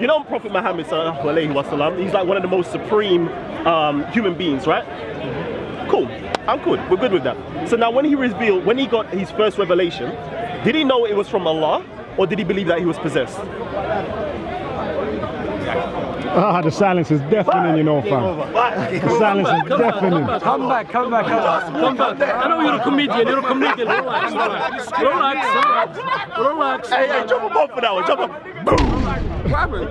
You know Prophet Muhammad sallallahu alaihi wasallam, he's like one of the most supreme human beings, right? Cool. I'm good. We're good with that. So now when he got his first revelation, did he know it was from Allah or did he believe that he was possessed? The silence is deafening, you know, fam. The silence is deafening. Come back. I know you're a comedian. Relax. Hey, jump him up for that one. Jump up. Boom. What happened?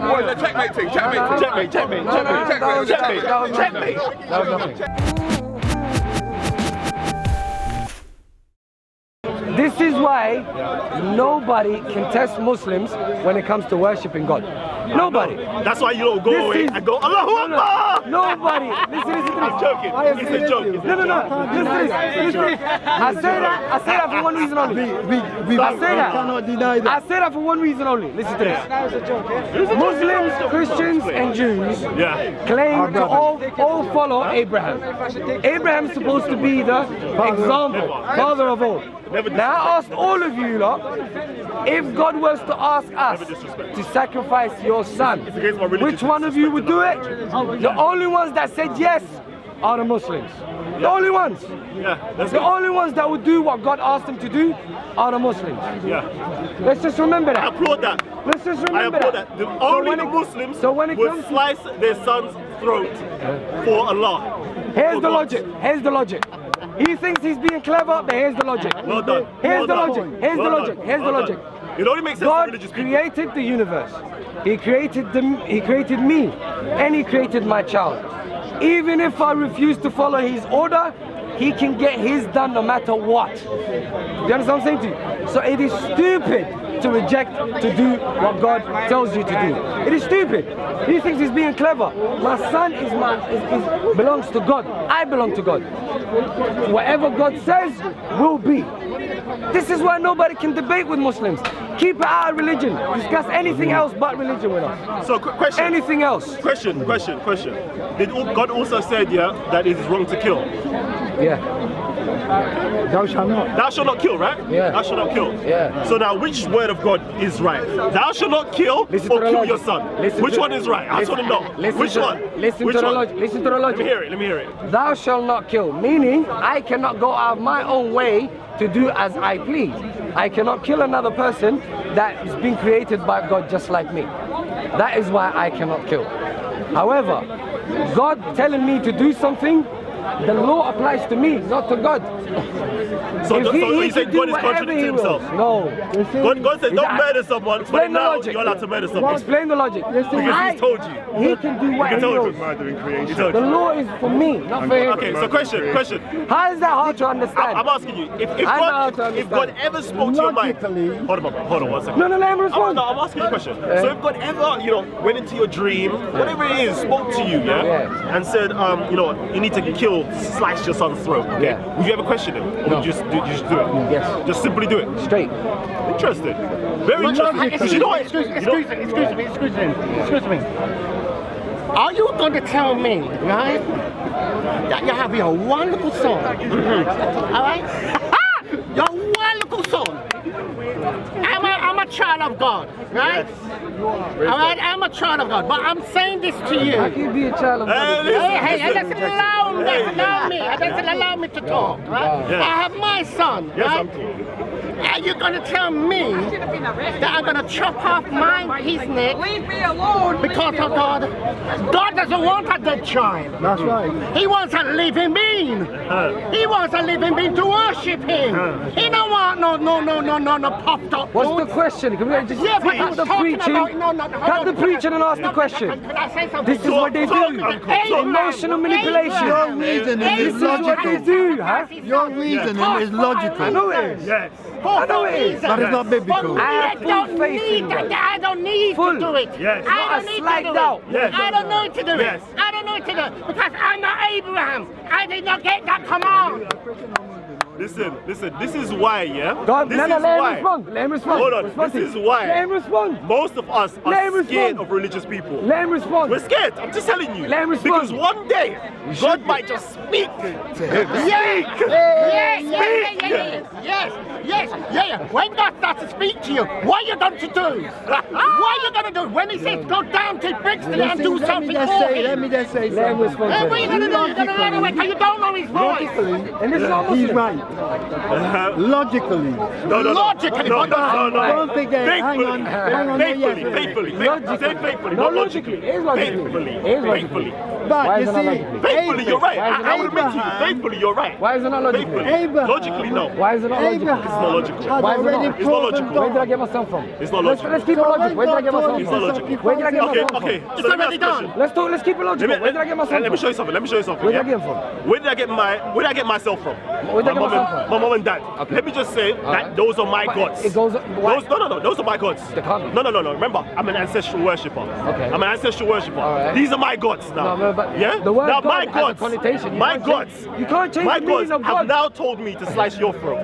What, the checkmate thing? Checkmate. That was nothing. This is why nobody can test Muslims when it comes to worshipping God. Nobody. That's why you don't go away and go, Allahu Akbar! Nobody. Listen to this. I'm joking. It's a joke. No. Listen to this. I say that for one reason only. Cannot deny that. I say that for one reason only. Listen to this. Muslims, Christians, and Jews claim to all follow Abraham. Abraham's supposed to be the example, father of all. Now I asked all of you lot, if God was to ask us to sacrifice your son, which one of you would do it? The only ones that said yes are the Muslims. The only ones. The only ones that would do what God asked them to do are the Muslims. Let's just remember that. I applaud that. Let's just remember that. Only the Muslims would slice their son's throat for Allah. Here's the logic. He thinks he's being clever, but here's the logic. Well done. Here's the logic. It only makes sense God to religious people. created the universe. He created me, and he created my child. Even if I refuse to follow his order, he can get his done no matter what. Do you understand what I'm saying to you? So it is stupid to reject to do what God tells you to do. It is stupid. He thinks he's being clever. My son belongs to God. I belong to God. Whatever God says will be. This is why nobody can debate with Muslims. Keep it out of religion. Discuss anything else but religion with us. So question. Anything else. Question. Did God also said that it is wrong to kill? Yeah. Thou shalt not. Thou shalt not kill, right? Yeah. Thou shalt not kill. Yeah. So now which word of God is right? Thou shalt not kill or kill your son. Which one is right? I just want to know. Which one? Listen to the logic. Let me hear it. Thou shalt not kill, meaning I cannot go out of my own way to do as I please. I cannot kill another person that has been created by God just like me. That is why I cannot kill. However, God telling me to do something, the law applies to me, not to God. So you say God is contradicting himself? No. God said don't murder someone, but now you're allowed to murder someone. Explain the logic. Because he's told you. He can do what he wills. The law is for me, not for him. Okay, so question. How is that hard to understand? I'm asking you, if God ever spoke to your mind, hold on 1 second. No, let him respond. No, I'm asking you a question. So if God ever, went into your dream, whatever it is, spoke to you, and said, you need to slice your son's throat, okay? Would you ever question him? Or would you just do it? Yes. Just simply do it? Straight. Interesting. Very interesting. Because you know what? Excuse me. Are you going to tell me, right, that you have your wonderful son, all right? Your wonderful son. I'm a child of God, right? All right, I'm a child of God, but I'm saying this to you. How can you be a child of God? Hey, that doesn't allow me to talk, right? I have my son, right? And you're going to tell me that I'm going to chop off his neck? Leave me alone. Because of God. God doesn't want a dead child. That's right. He wants a living being. He wants a living being to worship him. He don't want no puffed up. What's the question? Can we just cut the preaching? Cut the preaching and ask the question. This is what they do. Emotional manipulation. This is what they do, huh? Your reasoning is logical. I know it is. Yes. I know it is. But it's not biblical. I don't need to do it. Yes. I don't need to do it. Yes. I don't need to do it. Yes. I don't need to do it because I'm not Abraham. I did not get that command. Listen. This is why, yeah. God, This no, is let him why. respond. Let him respond. Hold on. Respond This to is it. why. Let him respond. Most of us Let are him scared respond. of religious people. Let him respond. We're scared. I'm just telling you. Let him respond. Because one day God might just speak to him. Yeah. When God starts to speak to you, what are you going to do? What are you going to do? When he says go down to Brixton and do something for him. Let me just say Let him something. respond. Hey, what are you going to do? You're going to run away because you don't know his voice. And this is not He's Muslim. right. Logically. No. Logically, No. Don't forget. Hang on. Faithfully. Logically. Say faithfully. No, Not logically. It is logically. Faithfully. It is logically. Faithfully. But Why you is it not see, logically? Faithfully, you're right. Why is it I would admit to you. Abraham- Faithfully, you're right. Why is it not logical? Faithfully. Abraham- Logically, no. Why is it not logical? It's not logical. had Why is it already not? It's not proven logical. Where did I God. get myself from? It's not Let's logical. keep it logical. Where did I get myself It's from? not logical. Where did I get myself from? Okay. It's So let me already ask a question. done. Let's keep it logical. Where did I get myself Let me from? show you something. Let me show you something. Where did I yeah? get him from? Where did I get myself from? Where did I get myself from? My mom and dad. Okay. Let me just say that those are my But gods. it goes- why? No. Those are my gods. They can't be. No. Remember, I'm an ancestral worshipper. Okay. I'm an ancestral worshipper. All right. These are my gods now. No, but yeah. the word now God my has a gods. connotation. My gods. You can't change My the meaning gods of have God. now told me to slice your throat.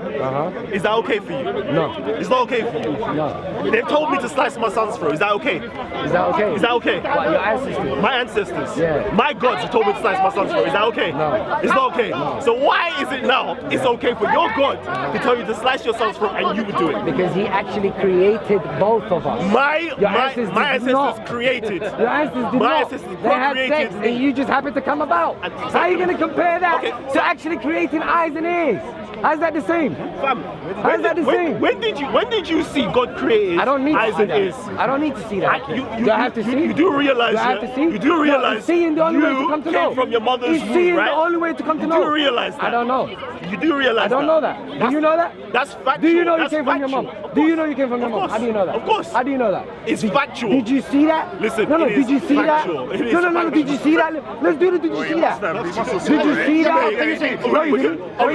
Is that okay for you? No. It's not okay for you. No. They've told me to slice my son's throat. Is that okay? Is that okay? Is that okay? What, your ancestors? My ancestors. Yeah. My gods have told me to slice my son's throat. Is that okay? No. It's not okay. So why is it now it's okay for your God to tell you to slice your son's throat and you would do it? Because he actually created both of us. My ancestors ancestors did not. created. Your ancestors did My not. ancestors They had procreated sex me. and you just happened to come about. And- How are you going to compare that Okay, to actually creating eyes and ears? How's that the same? Fam, How's that the same? when did you see God create I don't need to eyes see and ears? that. I don't need to see that. Do I have to see? You do realize Do I have to see? You do realize No, seeing the only way to you come to came know. from your mother's Is womb, seeing right? the only way to come to You know. do realize that. I don't know. You do realize I don't know that. Do you know that? That's factual. Do you know you That's came from your mom? factual. Do you know you came from your Of mom? course. How do you know that? Of course. How do you know that? It's factual. Did you see that? Listen, No, it did is you see factual. that? It is No, factual. did you see that? Let's do the did you see that? Did you see that? No, you didn't. Are we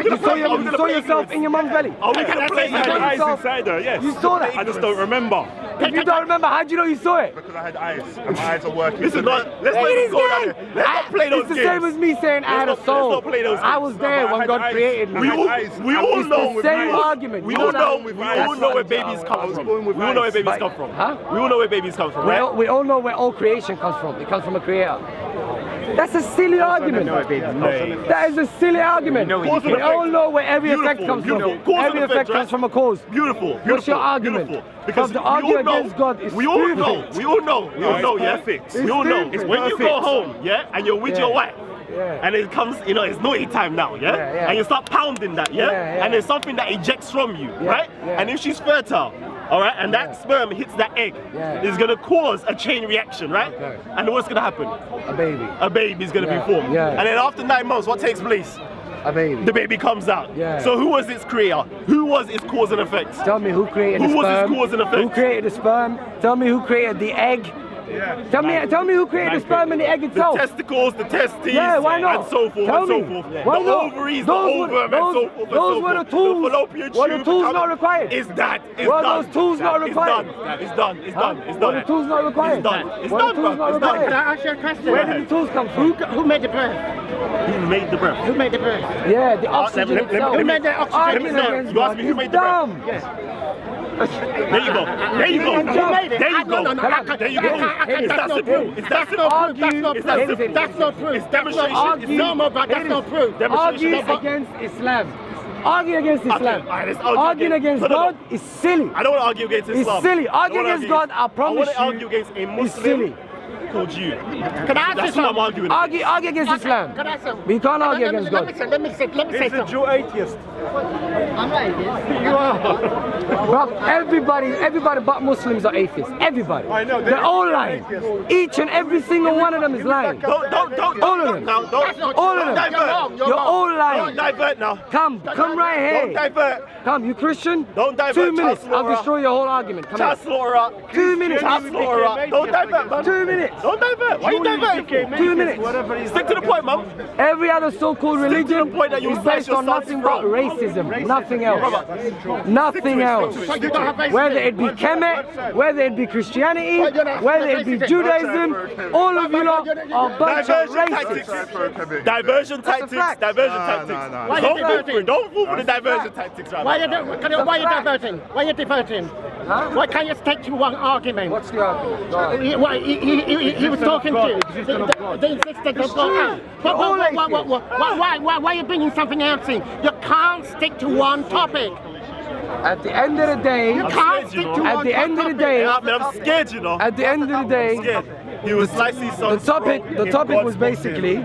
You saw yourself in your mom's belly. Are we gonna play You saw yourself. Yes. You saw that. I just don't remember If you don't remember, how do you know you saw it? because I had eyes and my eyes are working. Listen, let's Look not at even this go down guy. there. Let's not play those It's the games. same as me saying I had a Let's soul. not play those I games. was there when God created me. We all know It's the same argument. We You all know know. that? We all know where babies come from. born with We all know where eyes. babies come from. Huh? We all know where babies come from, right? We all know where all creation comes from. It comes from a creator. That's a silly argument. That is a silly argument. Cause and We all effect. know where every Beautiful, effect comes beautiful. from. Cause and Every effect effect, comes right? from a cause. Beautiful. What's your argument? Beautiful. Because to we argue all know- against God is we all know. stupid. We all know. We all know. Yeah. perfect. We all know. It's It's when you go perfect. home, yeah, and you're with Yeah. your wife. Yeah. And it comes, it's naughty time now, yeah? Yeah. And you start pounding that, yeah? Yeah. And there's something that ejects from you, Yeah. right? Yeah. And if she's fertile, all right, and that sperm hits that egg, Yeah. it's gonna cause a chain reaction, right? Okay. And what's gonna happen? A baby. A baby's gonna Yeah. be formed. Yeah. And then after 9 months, what takes place? A baby. The baby comes out. Yeah. So who was its creator? Who was its cause and effect? Tell me who created the Who was sperm. his cause and effect? Who created the sperm? Tell me who created the egg. Tell me who created the sperm and the egg The itself. testicles, the testes, Yeah, why not? and so forth, Tell and so me. forth. Why the not? ovaries, Those the were- ovum, and those- so forth, and those so were the forth. tools. The fallopian Were the tube tools comes- not required? It's that. It's Were done. those tools not required? It's done. It's done. It's done. It's Were done. the tools not required? It's done. It's Were done, the tools bro. not It's done. required? Can I ask you a question? Where did the tools come from? Who made the breath? Who made the breath? Who made the breath? Yeah, the oxygen let me- itself. let me- Who made the oxygen? Arguing No, against you asked God me who is made the breath. dumb. There you go. There you go. Who made it? There you No, go. no, no, I can't- There you I go. can't- I can't- It's that's that not simple. proof. It's that That's simple. not proof. That's not It's proof. that simple. That's not proof. It's demonstration. Argue- It's No, but that's not proof. Argue Demonstration. against Islam. Argue against Islam. all right, let's argue Arguing against No, no, no. God is silly. I don't want to argue against It's Islam. silly. I don't Argue wanna against God, I promise want to you, argue against a it's Muslim silly. called you. Can I ask you That's what I'm something? arguing against. Argue against Islam. Can I say? We can't argue against God. Let me say something. Jew atheist. Bro, everybody but Muslims are atheists. Everybody. I know, They're all lying. Each and every single one of them is lying. Don't All of them. now. That's not All true. of them. You're wrong. You're You're wrong. all Don't lying. divert now. Come right Don't here. divert. Come, you Christian? Don't divert, Two minutes. Child I'll slaughterer. destroy your whole argument. Come Child here. slaughterer. 2 minutes. Child slaughterer. Don't divert, man. 2 minutes. minutes. Don't divert. Why are you diverting? 2 minutes. Stick to the point, man. Every other so-called Stick to the religion point that you is slice based your on sons nothing but from. racism. Nothing else. Nothing else. Whether it be Kemet, whether it be Christianity, whether it be Judaism, all of you lot are a bunch of racists. Diversion tactics. Diversion tactics. Don't fall for the diversion tactics, right? Why are you diverting? Why are you diverting? Why can't you stick to one argument? What's the argument? He was talking to the insistence of God. Why are you bringing something else in? You can't stick to one topic. At the end of the day, You can't stick to one at the end of the day, I'm scared, you know. at the end of the day, Scared. He was slicing the sons topic from was God's basically,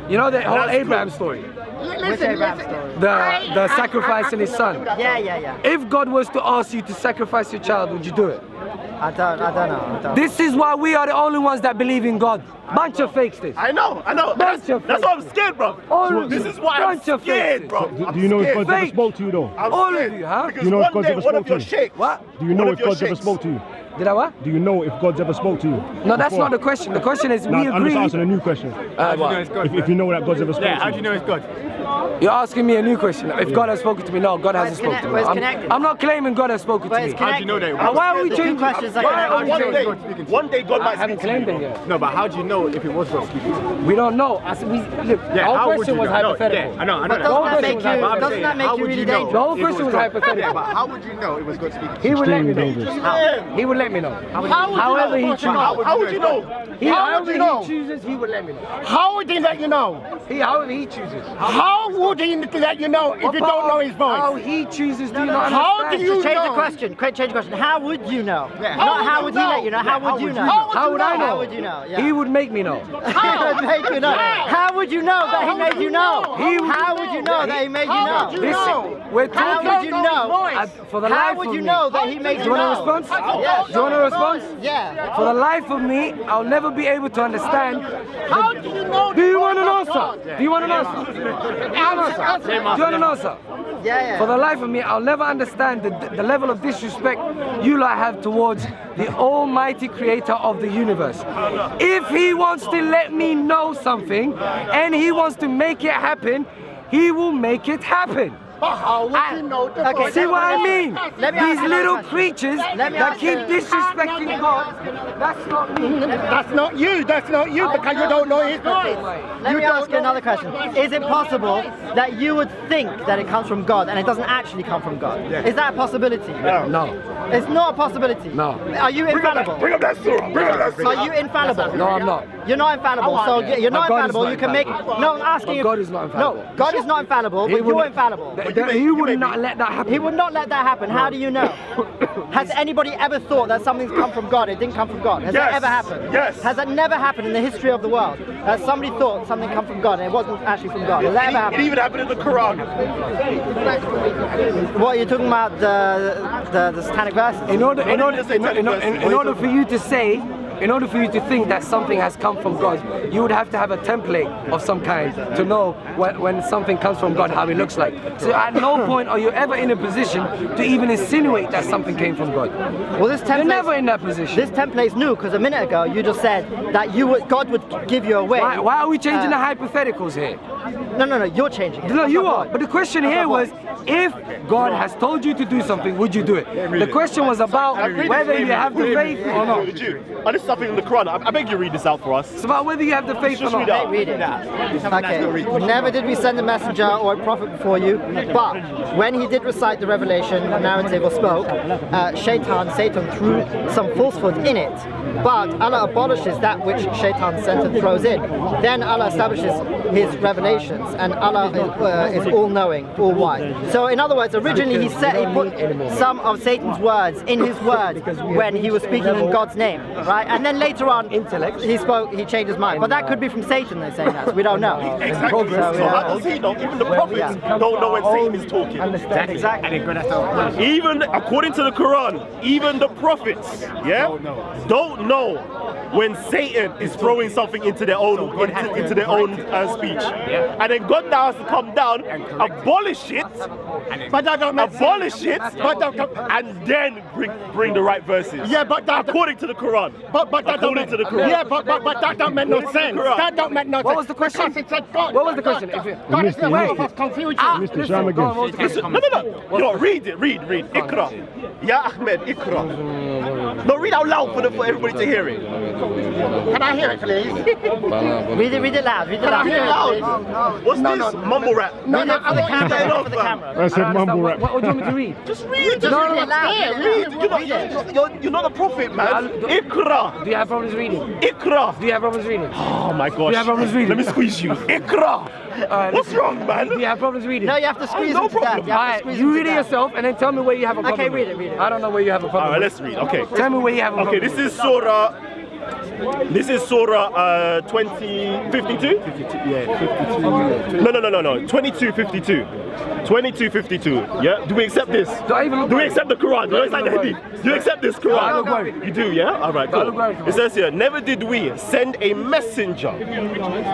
you know, the whole That's Abraham good. story, Listen. the sacrificing his son. Yeah. If God was to ask you to sacrifice your child, would you do it? I don't know. This is why we are the only ones that believe in God. Bunch of fakes this. I know. Bunch of That's why I'm scared, bro. All of This you. is why I'm Bunch of scared, fakes. bro. Do you know if God's ever Fake. spoke to you though? I'm All scared. of you, huh? Because Do you know if one God's day ever one of spoke your to you? sheikhs. What? Do you know One if of your God's ever sheikhs. spoke to you? Did I what? Do you know if God's ever spoke to you? No, that's before? not the question. The question is, No, we I'm just agree. asking a new question. What? If you know that God's ever spoke to you. How do you know it's God? You're asking me a new question. If God has spoken to me, no, God hasn't spoken to me. Well, it's connected. I'm not claiming God has spoken to But me. it's connected. you know that? Why are we The two changing? questions are Why connected. are we changing? One day God I might haven't speak to you. claimed it yet. No, but how do you know if it was God speaking? We don't know. Look, the how whole would question you was know? No, hypothetical. yeah, I know But that. doesn't that make you really dangerous? The whole question was hypothetical. But how would you know it was God speaking? He would let me Extremely know. dangerous. He would let me know. However he chooses. How would you know? However you know? he chooses, he would let me know. How would he let you know? However he chooses. How would he let you know if you don't know his How voice? he chooses, do you not How understand? do you Change the know? question. Change the question. How would you know? How Not would how you would he know? let you know? How would you know? How would I know? How would you know? Yeah. He would make me know. How would make you know? How would you know that he made you know? How would you know that he made you How know? would you know? We're How talking. would you know? For the How life would of you me. know that he made Do you you want a know? response? Yes. Do you want a response? Yeah. For the life of me, I'll never be able to understand. How do you know? Do you want an answer? Do you want an answer? Do you want an answer? Yeah. For the life of me, I'll never understand the level of disrespect you lot have towards the almighty creator of the universe. If he wants to let me know something and he wants to make it happen, he will make it happen. But how would you know the Okay, voice? See what I mean? Let me ask These you little another creatures Let me that ask keep you- disrespecting God, that's not me. That's not you. That's not you because you don't know his voice. Let me ask you another question. Is it possible that you would think that it comes from God and it doesn't actually come from God? Is that a possibility? No. It's not a possibility. No. Are you infallible? Bring up that surah. Bring up that surah. Are you infallible? No, I'm not. You're not infallible. So you're not But God is infallible. not You can make. infallible. No, I'm asking But you. God is not infallible. No, God is not infallible, but you're infallible. He would not let that happen. He would not let that happen. How do you know? Has anybody ever thought that something's come from God? It didn't come from God. Has that Yes. ever happened? Yes. Has that never happened in the history of the world? That somebody thought something come from God and it wasn't actually from God. Has that ever It happened? even happened in the Quran. What, you're talking about the satanic verses? In order for you to think that something has come from God, you would have to have a template of some kind to know when something comes from God, how it looks like. So at no point are you ever in a position to even insinuate that something came from God. Well, this You're template. never in that position. This template's new because a minute ago you just said that God would give you away. Why are we changing the hypotheticals here? No, you're changing it. No, That's you not are. God. But the question here was, if God has told you to do something, would you do it? The question was about whether you have the faith or not. Did you? And this is something in the Quran. I beg you read this out for us. It's about whether you have the faith or Just read not. out. Read it. Okay. Never did we send a messenger or a prophet before you, but when he did recite the revelation, narrative or spoke, Satan threw some falsehood in it. But Allah abolishes that which Shaitan sent and throws in. Then Allah establishes his revelations, and Allah is all-knowing, all-wise. So in other words, originally he put some of Satan's words in his word when he was speaking in God's name, right? And then later on, he changed his mind. But that could be from Satan, they're saying that. So we don't know. Exactly. So how does he know? Even the prophets don't know when Satan is talking. Exactly. Even according to the Quran, even the prophets, don't know when Satan is throwing something into their own speech. And then God now has to come down, abolish it, But that don't make abolish it, But that, and then bring the right verses. yeah, but that According to the Quran. but that don't According make to the Quran. Yeah, but that don't make no sense. Quran. That don't make no sense. What was the question? Because it said God. What was the question? God, If you- God is the Wait. one of confusion. Mr. Sham Go on, what was again. the question? No. You know, read it. Read. Ikra. Ya Ahmed, Ikra. No, read out loud for everybody to hear it. Can I hear it, please? Read it loud. Read it Can I hear it loud. loud? What's this? Mumble rap. No, For the I want you to camera. off, For the man. camera. I said mumble rap. What do you want me to read? Just read. Just No, read no, it loud. there. Read Read. You're not the prophet, man. Ikra. Do you have problems reading? Ikra. Do you have problems reading? Oh my gosh. you have problems reading? Let me squeeze you. Ikra. What's wrong, man? Do you have problems reading? No, you have to squeeze no him to death. problem. You have to Alright, squeeze you him to read it death. yourself and then tell me where you have a problem. Okay, read with it, read it. I don't know where you have a problem. Alright, with. let's read. Okay. Tell me where you have a problem. Okay, this is Surah. This is Surah 2052? No. 2252. 2252. Yeah? Do we accept this? Do I even look Do we right? accept the Quran? Do I accept the Hadith? Do you accept this I look Quran? right. You do, yeah? Alright, I look cool. right. It says here, never did we send a messenger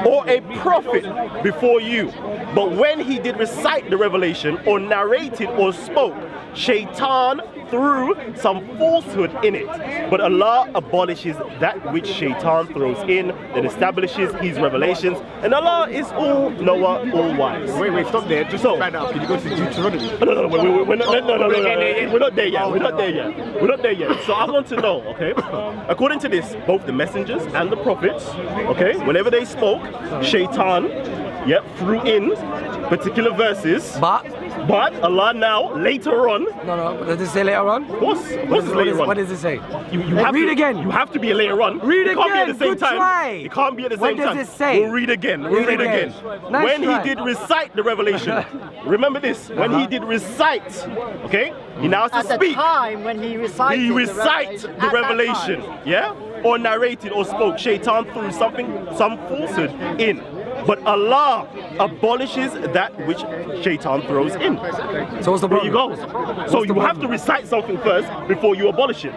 or a prophet before you, but when he did recite the revelation or narrated or spoke, Shaitan threw some falsehood in it. But Allah abolishes that which Shaitan throws in, then establishes his revelations, and Allah is all knower, all wise. Wait, stop there. Just So- right now. Can you go to Deuteronomy? No, we're not there yet. We're not there yet. So I want to know, okay? According to this, both the messengers and the prophets, okay, whenever they spoke, Shaitan, threw in particular verses. But Allah now, later on, No. Does it say later on? of course it's later on. What does it say? You have read to, again. You have to be a later on. Read it can't again. be at the same Good time. try. It can't be at the What same time. does it say? We'll read again. Read again. Nice When try. he did recite the revelation, remember this. When he did recite, okay, he now has At to the speak. time when he recited He recites the revelation, yeah, or narrated or spoke. Shaitan threw some falsehood in. But Allah abolishes that which Shaitan throws in. So what's the There problem? you go. So you have to recite something first before you abolish it.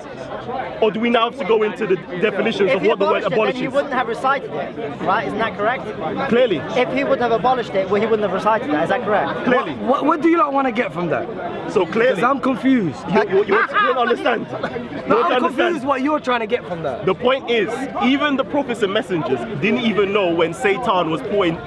Or do we now have to go into the definitions If of he what the word abolished it, then he abolishes? wouldn't have recited it, right? Isn't that correct? Clearly. If he would have abolished it, well, he wouldn't have recited that. Is that correct? Clearly. What do you not want to get from that? So clearly. Because I'm confused. You don't understand. No, You I'm don't confused understand. what you're trying to get from that. The point is, even the prophets and messengers didn't even know when Satan was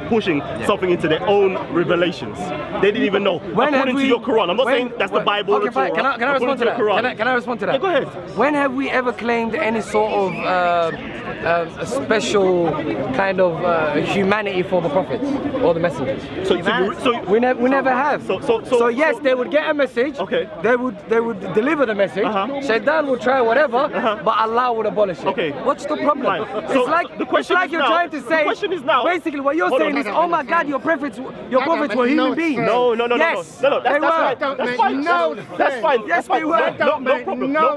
pushing something into their own revelations. They didn't even know. According to your Quran. I'm not saying that's the Bible or Okay, the fine. Torah. Can I respond to that? Can I respond to that? Yeah, go ahead. When have we ever claimed any sort of a special kind of humanity for the prophets or the messengers? We never have. So yes, they would get a message. Okay. They would deliver the message. Shaitan would try whatever, but Allah would abolish it. Okay. What's the problem? Fine. So It's like the question it's like is you're now- trying to say. the question is now- Basically, what you're Hold on. saying is, oh my God, your prophets were human beings. No, Yes, that's they fine. were. That's fine. That's fine. Yes, That's fine. they were. No problem. No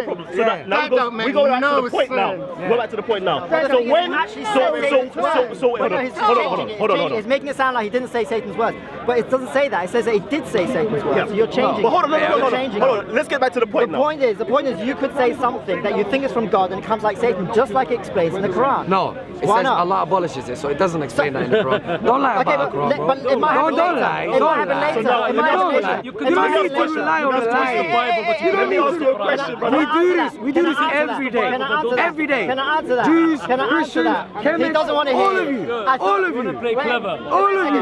problem. So Yeah. now we go back to the point now. Go back to the point now. No, So he's when actually saying Satan's words. hold No, on. he's changing it. He's on. making it sound like he didn't say Satan's words, but it doesn't say that. It says that he did say Satan's words. Yeah. So you're changing. But hold on, it. You're hold changing on. it. Let's get back to the point The now. point is, you could say something that you think is from God and it comes like Satan, just like it explains in the Quran. No, it Why says not? Allah abolishes it, so it doesn't explain that in the Quran. Don't lie Okay, about the Quran, bro. but it might happen Don't later. lie. It might Don't happen lie. later. So now, It might let me happen ask later. You It don't might need happen to later. rely on the lie. You don't Let me need ask to. you a question, brother. We do this. We do this Can I answer every that? day. Can I answer that? Every day. Can I answer that? Jews, Can I answer Christians, that? chemists, He doesn't want to hear all of you. All of you. All of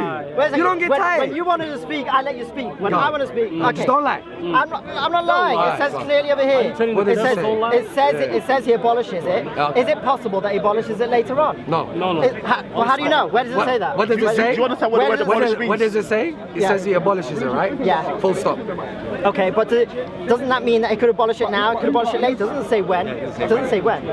you. You don't get tired. When you wanted to speak, I let you speak. When No. I want to speak, okay. Just don't lie. I'm not lying. lie. It says clearly over here. What does it say? It says he abolishes it. Okay. Is it possible that he abolishes it later on? No. Well, how do you know? Where does it say that? What does it say? Do you understand what the word abolish means? What does it say? It Yeah. says he abolishes it, right? Yeah. Full stop. Okay, but doesn't that mean that it could abolish it now? It could abolish it later. It doesn't say when. It doesn't say when.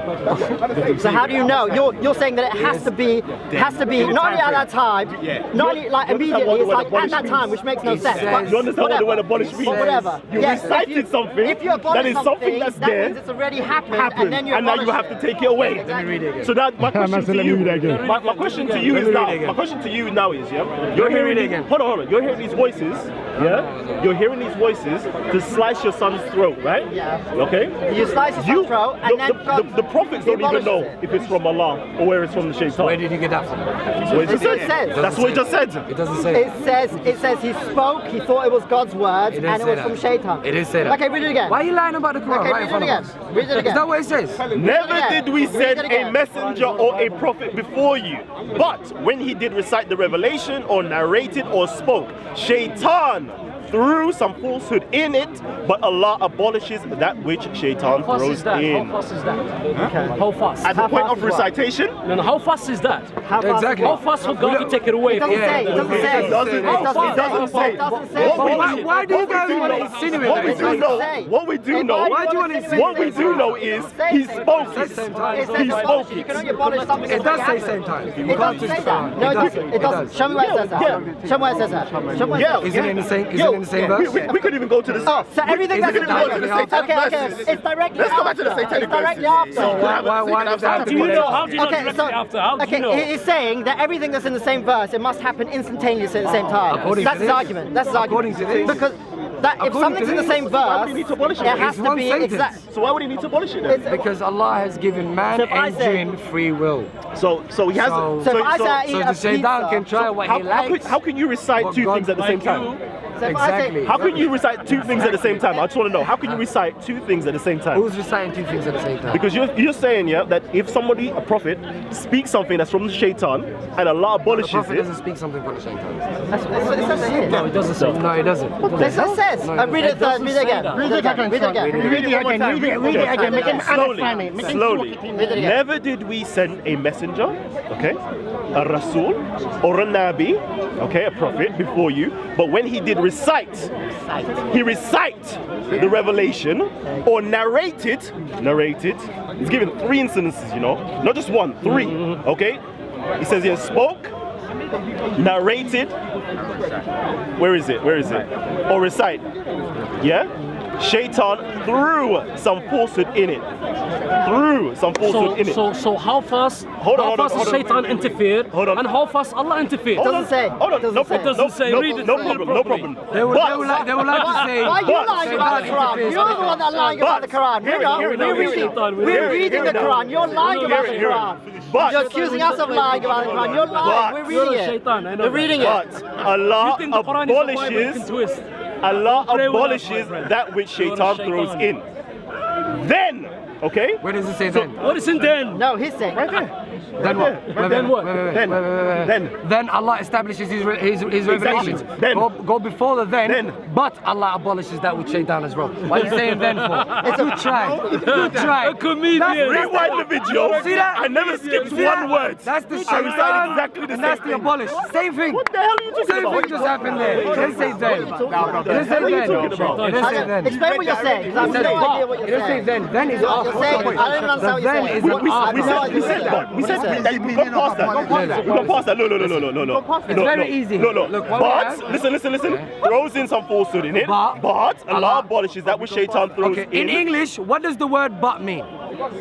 So how do you know? You're saying that it has to be not only at that time, not only like immediately. It's like at that time, which makes no sense. But You understand what the word abolish means? But whatever. You Yes, recited something If you abolish that is something that's that there. means it's already happened, Happened, and then you and now you abolish have it. to take it away. Let me read it again. So that my question Let to me you, read it again. my question to you is now. My question to you now is, you're hearing these, hold on. You're hearing these voices, You're hearing these voices to slice your son's throat, right? Yeah. Okay. You slice his son's throat, and then the prophets don't even know if it's from Allah or where it's from the shaitan. Where did you get that from? What it It says. That's what he just said. It doesn't say that. It says he spoke, he thought it was God's words, It didn't and it say was that. from Shaitan. It didn't say that. Okay, read it again. Why are you lying about the Quran Okay, right in read it front of again. us? Read it again. Is that what it says? Never again. did we Read send it a again. messenger or a prophet before you, but when he did recite the revelation or narrated or spoke, shaitan threw some falsehood in it, but Allah abolishes that which shaitan throws in. How fast is that? Okay. How fast? At the How point fast of is what? recitation, No, how fast is that? How fast Exactly. is How it? fast for God to take it away? It doesn't say. It doesn't say. It doesn't- It doesn't say. It doesn't say. Why do you guys want to insinuate what we that? do know, what we do know, Why do you want to insinuate what we do know is he spoke It says it. same time. It says He spoke abolish. You it. can only abolish something. It does that's say already same happened. time. It doesn't say that. No, it doesn't. It doesn't. Show me where it says that. Show me where it says that. Show me where it says that. Isn't it in the same? Isn't it in the same verse? We could even go to the. Oh, so everything Is that's it directly after? okay. It's directly Let's after. go back to the satanic It's directly verses. after. Why does that have to Do be you know? How do you know Okay, directly after? How do you know? It's saying that everything that's in the same verse, it must happen instantaneously at the same time. According That's to his this. argument. That's his argument. According to this. Because that, if According something's to in the this. same Why would verse, he need to abolish it it? has It's to one be sentence. exact. So why would he need to abolish it then? Because Allah has given man So if I and say- jinn free will. So he has. So- So if I say I So eat the a shaitan pizza, can try what he likes. how can you recite What two God things at the same like time? so if I say- Exactly. How can you recite two things at the same time? I just want to know. How can you recite two things at the same time? Who's reciting two things at the same time? Because you're saying, yeah, that if somebody, a prophet, speaks something that's from the shaitan and Allah The abolishes Prophet it, doesn't speak something from the shaitan. That's what it says here. No, it doesn't say. No, it doesn't. This says. Read it again. Read it again. Read it again. Read it again. Read it again. Read it again. Make him slowly, understand it. Make him slowly. talk it in. Read it again. Never did we send a messenger, okay, a rasul or a nabi, okay, a prophet before you, but when he did recite the revelation or narrated, he's given three instances, you know, not just one, three, okay? He says he spoke, narrated, where is it? Or recite, yeah? Shaitan threw some falsehood in it. So how fast? Hold on, how fast does Shaitan interfere? Hold on. And how fast Allah interferes? Hold doesn't say. Hold on, Doesn't no say. problem. It doesn't say. No, Read it no properly. problem. They would like to say. Why are you lying about the Quran? You're the one that's lying about the Quran. We're reading the Quran. You're lying about the Quran. But- You're accusing us of lying about the Quran. You're lying. We're reading it. Shaitan, I know We're that. reading it. But Allah You think the Quran is a Bible you can abolishes twist. Allah Pray with us, abolishes my friend. that which You're a shaitan shaitan. throws in. Then, okay? Where does it say then? What is in then? No, he's saying. Right there. Then what? Then what? Then Allah establishes his revelations. Then. Go before the then. Then. But Allah abolishes that which Shaitan has wrote. Why are you saying then for? Good try. Good try. A comedian. Rewind the video. See that? I never skipped See that? one word. That's the I Shaitan. recited exactly the and same that's the thing. abolish. Same thing. What the hell are you talking Same about? thing just happened there. It didn't say then. It didn't say What are you then. talking about? It didn't say then. Explain what you're saying, because I have It says no idea but. what It you're didn't say saying. then. Then is You're after. saying, I don't even understand what you're Then saying. is an after. We said that. We got past that. We got past that. No. It's very easy. No. Look, what we But have- listen. Throws in some falsehood in it. But Allah Allah abolishes that which shaitan throws Okay, in English, what does the word but mean?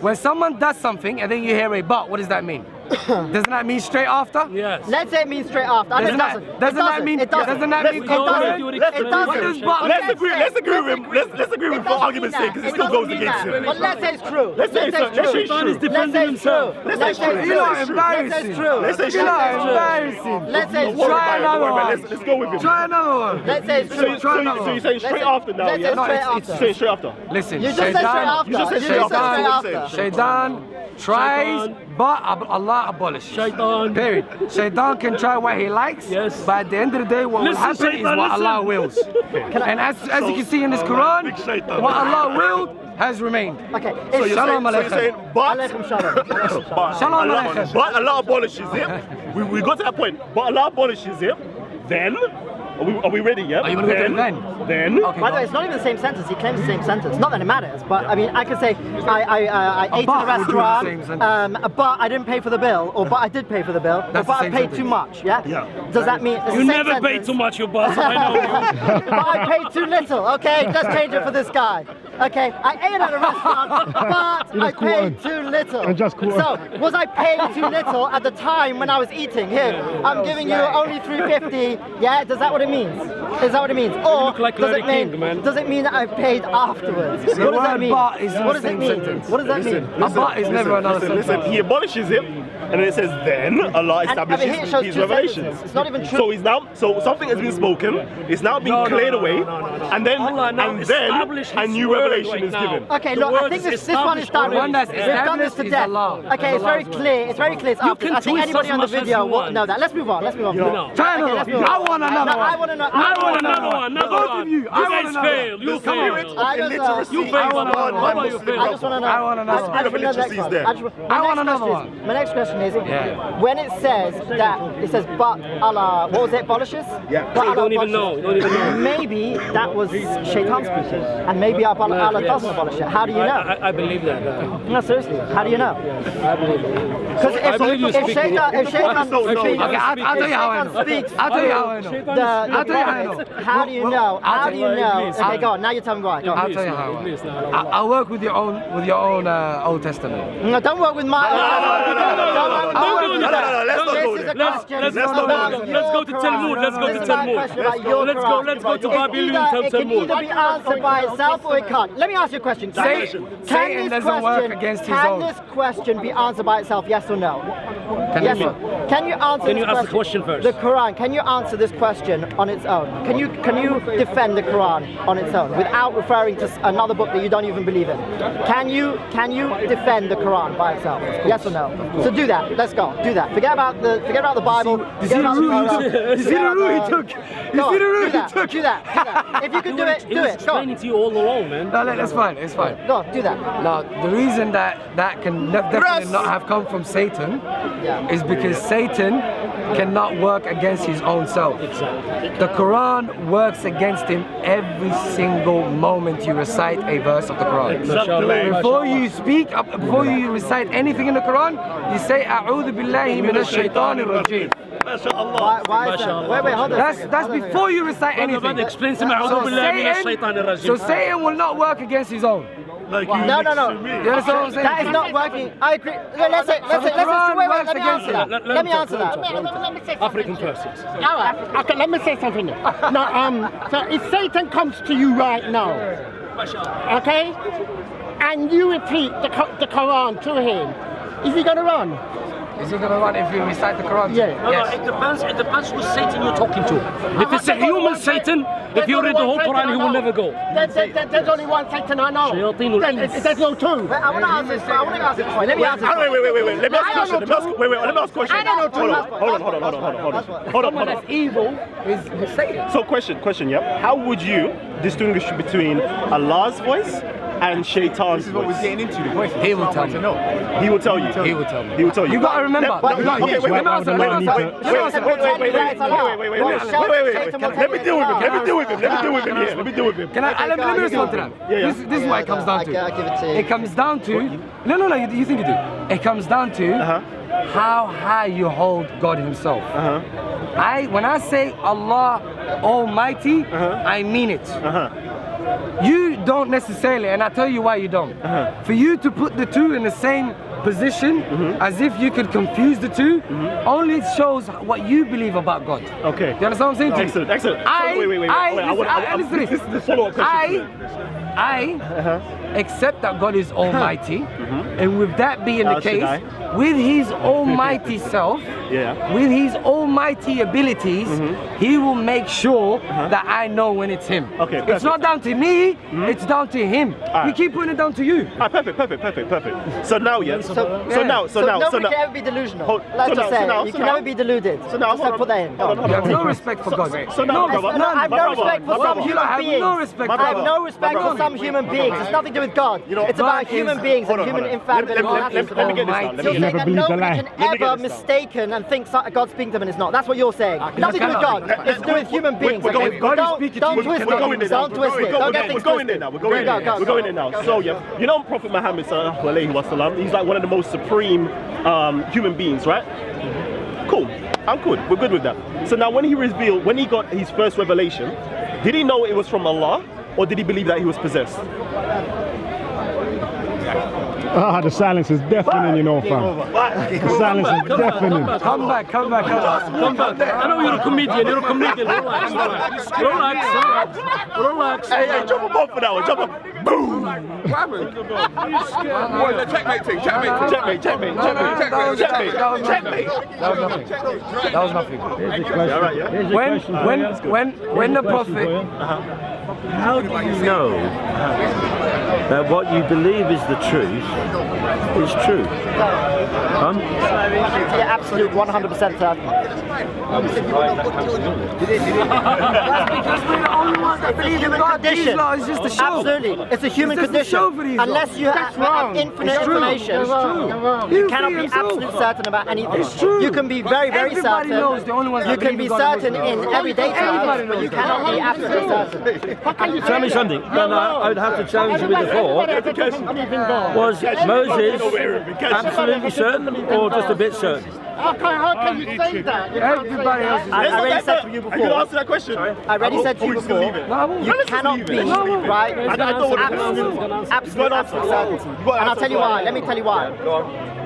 When someone does something and then you hear a but, what does that mean? Doesn't that mean straight after? Yes. Let's say it means straight after. Doesn't that mean? It doesn't. Doesn't that mean It concurrent? doesn't. It What does doesn't. but Let's mean? agree with him. Let's agree with him for argument's sake, because it still goes against him. But let's say it's true. Let's say it's true. Let's say Shaitan is it's true. defending himself. Let's say it's true. You know, Let's say embarrassing. it's true. Let's say You know, it's true. embarrassing. Let's say it's Don't worry true. about it, don't worry about it. Let's go with him. Try another one. Let's say it's true. So you're saying straight after now, Let's say yeah? straight it's- after. Straight after. Listen, You just said straight after. You just said You straight just said straight after. after. Shaitan tries, Shaitan. but Allah abolishes. Shaitan. Period. Shaitan can try what he likes, Yes. but at the end of the day, what will Listen, happen is Shaitan, what listen. Allah wills. And as you can see in this Quran, what Allah willed has remained. Okay. So you're Shalom saying, alaikum. but Alaikum shalom. Shalom Allah, alaikum. but Allah abolishes it. We got to that point. But Allah abolishes it. Then, are we ready? Yeah. Are you gonna go to the then? Then. Okay, By the go. way, it's not even the same sentence. He claims the same sentence. Not that it matters, but I mean, I could say I ate but in a would do the same restaurant, but I didn't pay for the bill, or but I did pay for the bill, or That's but the I same paid sentence. too much. Yeah. Yeah. Does that mean it's You the same never pay sentence? too much, you boss. I know you. But I paid too little. Okay, let's change it for this guy. Okay, I ate at a restaurant, but I paid too little. And just quarter. So, was I paying too little at the time when I was eating? Here, I'm giving you only $3.50. Yeah, is that what it means? Is that what it means? Or look like Larry King, man. Does it mean that I paid afterwards? The What does that word mean? but is in What the does it same mean? sentence. What does that mean? A but is never another sentence. Listen, he abolishes it, and then it says, then Allah establishes here it shows his two revelations. sentences. It's not even true. So he's now, so something has been spoken, it's now being cleared away, and then a new revelation is given. Okay, look, I think this one is done. The one that's We've done this established to is death. Allah. Okay, it's very clear. It's very clear. It's up. can I think twist anybody as on the much as video you will want. know that. Let's move on. Let's move on. Try Okay, let's move on. I want another No, one. I want to know. I want another one. Another Both one. of you. I You want guys another failed. You failed. I just, Illiteracy You is failed. one How about and you Muslim failed? I just want to know. I want another one. I just want to know the next Illiteracy is one. there. I want another one. My next question is, when it says that, it says, but Allah, what was it, abolishes? Yeah. But You Allah don't even know. abolishes. You don't even know. Maybe that was Shaitan speaking, and maybe Allah doesn't abolish it. How do you know? I believe that. No, seriously, how do you know? I believe it. Because I believe you if speaking. Shaitan Okay, I'll tell you how I know. I'll tell you how I know. I'll tell you how I know. How do you know? How do you know? Please. Okay, go on. Now you tell me why. Go on. I'll tell you how I know. I'll work with your own Old Testament. No, don't work with my. Let's go to Talmud. Let's go to Talmud. Let's go to Babylon. It can either be answered by itself or it can't. Let me ask you a question. Satan doesn't work against his own. Can this question be answered by itself? Yes or no? Can Yes you or can you answer Can this you ask the question first? The Quran. Can you answer this question on its own? Can you defend the Quran on its own without referring to another book that you don't even believe in? Can you defend the Quran by itself? Yes or no? So do that. Let's go. Do that. Forget about the Bible. You see the route he took. Go on, do that. Do that. If you can do it, do it. Go on. Explaining to you all along, man. No, that's fine. It's fine. Go on, do that. Now, the reason that can definitely not have come from Satan is because Satan cannot work against his own self. Exactly. The Quran works against him every single moment you recite a verse of the Quran. Exactly. Before you speak, before you recite anything in the Quran, you say, A'udhu billahi minash shaitanir rajim. Why is that? Wait, hold on. That's before you recite anything. Explain to me. So Satan will not work against his own. No. You understand what I'm saying? That is not working. I agree. Let's say, let me answer that. Let me say African persons. All right. Okay, let me say something. Now, so if Satan comes to you right now, okay, and you repeat the Quran to him, is he going to run? Is he going to run if you recite the Quran? Yeah. It depends who's Satan you're talking to. If it's a human Satan, if you read the whole Quran, he will never go. There's only one Satan I know. There's no two. I want to answer this. I want to answer this point. Let me answer this. Wait. Let me ask a question. Let me ask a question. I don't know too. Hold on. Someone that's evil is Satan. So question, yeah. How would you distinguish between Allah's voice and Shaitan's voice? He will tell me. He will tell you. He will tell me. He will tell you. You got to remember. Let me deal with him. Can I let me respond to that? This is what it comes down to. I'll give it to you. It comes down to no. You think you do? It comes down to how high you hold God Himself. When I say Allah Almighty, I mean it. You don't necessarily, and I tell you why you don't. For you to put the two in the same position, as if you could confuse the two, only shows what you believe about God. Okay. You understand what I'm saying? Excellent. I accept that God is Almighty, and with that being the case, with His Almighty self, with His Almighty abilities, He will make sure that I know when it's Him. Okay, it's perfect. not down to me, it's down to Him. We keep putting it down to you. Perfect. So now, So now. Nobody can ever be delusional. Let's just say, you can never be deluded. So now, just put that in. You have no respect for God. So now, I have no respect for some human beings. No respect for I have God. no respect for some human beings. It's nothing to do with God. It's about human beings and human infallibility. Let me get this out. So you're saying that believe the nobody lie. can Let me get ever this out. mistaken and think God's speaking to them and it's not. That's what you're saying. Nothing to do with God. It's to do with human beings. we're going- Don't twist it. Don't twist it. Don't get things We're going twisted. there now. We're going there now. So you know Prophet Muhammad sallallahu alaihi wasallam, he's like one of the most supreme human beings, right? Cool. I'm good. We're good with that. So now when he got his first revelation, did he know it was from Allah or did he believe that he was possessed? Ah, the silence is deafening, you know, fam. The silence is deafening. Come back. Come back. I know you're a comedian. Relax. Hey, jump him off for that one. Jump him. Boom. What happened? What, the checkmate thing? Checkmate. That was nothing. When the prophet, How do you know that what you believe is the truth is true? Yeah, absolute 100% certain. that's because we're the only ones that believe in God. These laws is just a show. Absolutely, it's a human It's just a condition. show for these Unless you have infinite information, you cannot be absolutely certain about anything. It's true. You can be very, very Everybody certain. knows the only ones You that can believe be in God certain are in Muslims. everyday Everybody terms, but knows you that. cannot be absolutely certain. Tell me something. No, I'd have to challenge you with the thought. Was Moses absolutely certain or just a bit certain? How can you say that? Everybody else is. I already said to you You can before. answer that question. I already said to you before. You cannot be right. Absolute certainty. And I'll tell you why. Let me tell you why.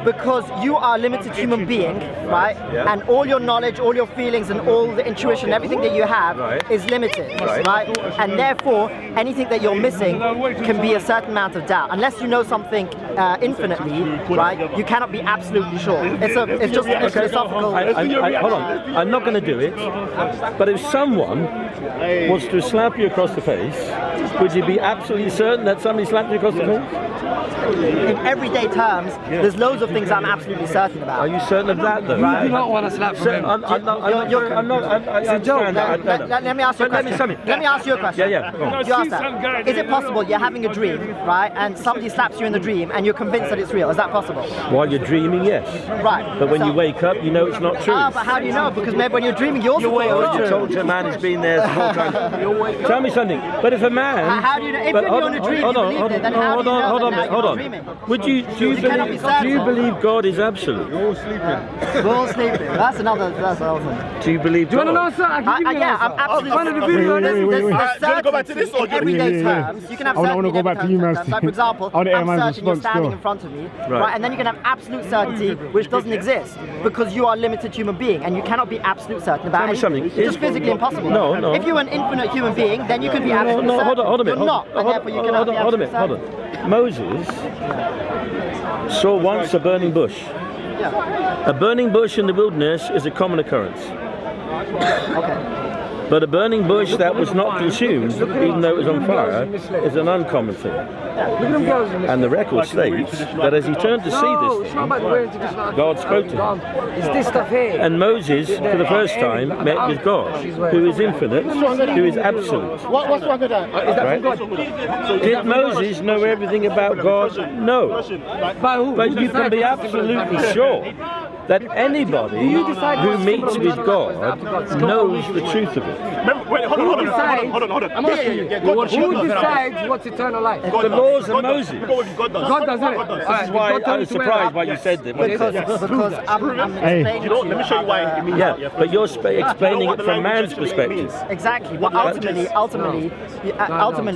Because you are a limited human being, right? And all your knowledge, all your feelings, and all the intuition, everything that you have is limited, right? And therefore, anything that you're missing can be a certain amount of doubt. Unless you know something infinitely, right? You cannot be absolutely sure. It's just a philosophical. Hold on. I'm not going to do it. But if someone was to slap you across the face, would you be absolutely certain that somebody slapped you across the face? In everyday terms, there's loads of things I'm absolutely certain about. Are you certain of that, though? You do not want to slap from him. I'm not. Let me ask you a question. Let me ask you a question. Yeah. Go on. You ask that. Is it possible you're having a dream, right, and somebody slaps you in the dream and you're convinced that it's real? Is that possible? While you're dreaming, yes. Right. But when So- you wake up, you know it's not true. But how do you know? Because maybe when you're dreaming, you also think it's You true. told your man has been there the whole time. Tell me something. But if a man, How do you know? If but you're on a dream, you believe it, then how do you know that now you're dreaming? Would you do you cannot be certain. believe God is absolute? We're all sleeping. That's another thing. Do you believe? Do you want to know, sir? I can give you an answer. I'm absolutely. Find the video on Wait. There's Do you want to go back to this or in everyday Yeah. terms. You can have I wanna certainty go in back to everyday you, man. terms. Like for example, I wanna hear I'm man's certain you're response standing still. in front of me, Right. right? And then you can have absolute certainty, which doesn't exist because you are a limited human being, and you cannot be absolute certain about Tell me anything. something. It's just physically impossible. No. If you're an infinite human being, then you can be absolute No, certain. hold on a minute. You're not, and therefore you cannot be absolute certain. Moses saw once a burning bush. Yeah. A burning bush in the wilderness is a common occurrence. Okay. But a burning bush that was not consumed, even though it was on fire, is an uncommon thing. And the record states that as he turned to see No, this it's not about the wearing traditional. God spoke to him. It's this stuff here. And Moses, for the first time, met with God, who is infinite, who is absolute. What's wrong with that? Right? Did Moses know everything about God? No. By who? But you can be absolutely sure that anybody who meets with God knows the truth of it. Wait, hold on. I'm asking you. Who decides what's eternal life? The laws of Moses. God does. God does, isn't it? This is why I was surprised why you said that. Because I'm Hey. explaining You know, to let me show you why it means that. Yeah, but you're explaining it from man's perspective. Exactly. But ultimately,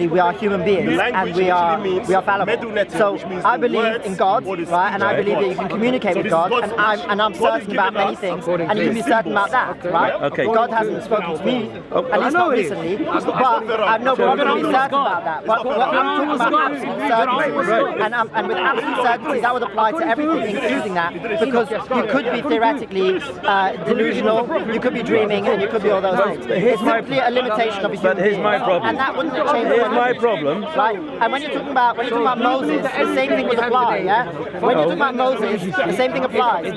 we are human beings and we are fallible. So I believe in God, right? And I believe that you can communicate with God, and I'm certain about many things, and you can be certain about that, right? Okay. God hasn't spoken to me, at least not recently, but I have no problem being certain about that. But I'm talking about absolute certainty, and with absolute certainty, that would apply to everything, including that, because you could be theoretically delusional, you could be dreaming, and you could be all those things. It's simply a limitation of a human But here's being. my problem. And that wouldn't change. Here's my problem. Right? And when you're talking about Moses, the same thing would apply, yeah? When you're talking about Moses, the same thing applies.